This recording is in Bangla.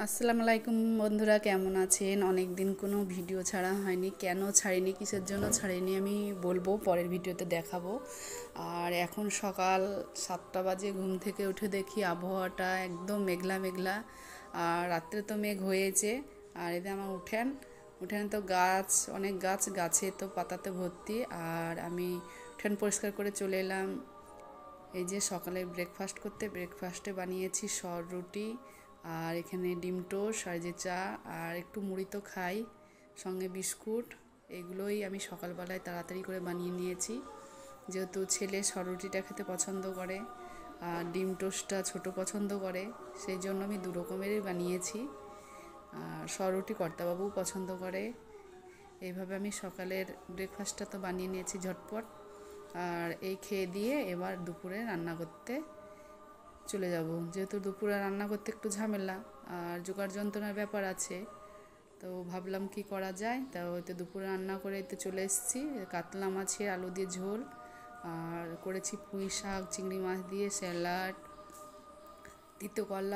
আসসালামু আলাইকুম বন্ধুরা, কেমন আছেন? অনেক দিন কোনো ভিডিও ছাড়া হয়নি। কেন ছাড়িনি, কিসের জন্য ছাড়িনি আমি বলবো, পরের ভিডিওতে দেখাবো। আর এখন সকাল 7টা বাজে, ঘুম থেকে উঠে দেখি আবহাওয়াটা একদম মেঘলা মেঘলা। আর রাত্রে তো মেঘ হয়েছে। আর এতে আমার উঠেন তো অনেক গাছে তো পাতাতে ভর্তি। আর আমি উঠেন পরিষ্কার করে চলে এলাম এই যে সকালে ব্রেকফাস্টে বানিয়েছি রুটি, আর এখানে ডিম টোস্ট, আর যে চা, আর একটু মুড়ি তো খাই, সঙ্গে বিস্কুট। এগুলোই আমি সকালবেলায় তাড়াতাড়ি করে বানিয়ে নিয়েছি, যেহেতু ছেলে রুটিটা খেতে পছন্দ করে আর ডিম টোস্টটা ছোট পছন্দ করে, সেই জন্য আমি দু রকমেরই বানিয়েছি। আর রুটি কর্তাবাবু পছন্দ করে। এইভাবে আমি সকালের ব্রেকফাস্টটা তো বানিয়ে নিয়েছি ঝটপট। আর এই খেয়ে দিয়ে এবার দুপুরে রান্না করতে চলে যাব, যেহেতু দুপুরে রান্না করতে একটু ঝামেলা আর জোগাড় যন্ত্রণার ব্যাপার আছে। তো ভাবলাম কি করা যায়, তা হয়তো দুপুরে রান্না করে এতে চলে এসেছি। কাতলা মাছের আলু দিয়ে ঝোল, আর করেছি পুঁই শাক চিংড়ি মাছ দিয়ে স্যালাড, তিতো করলা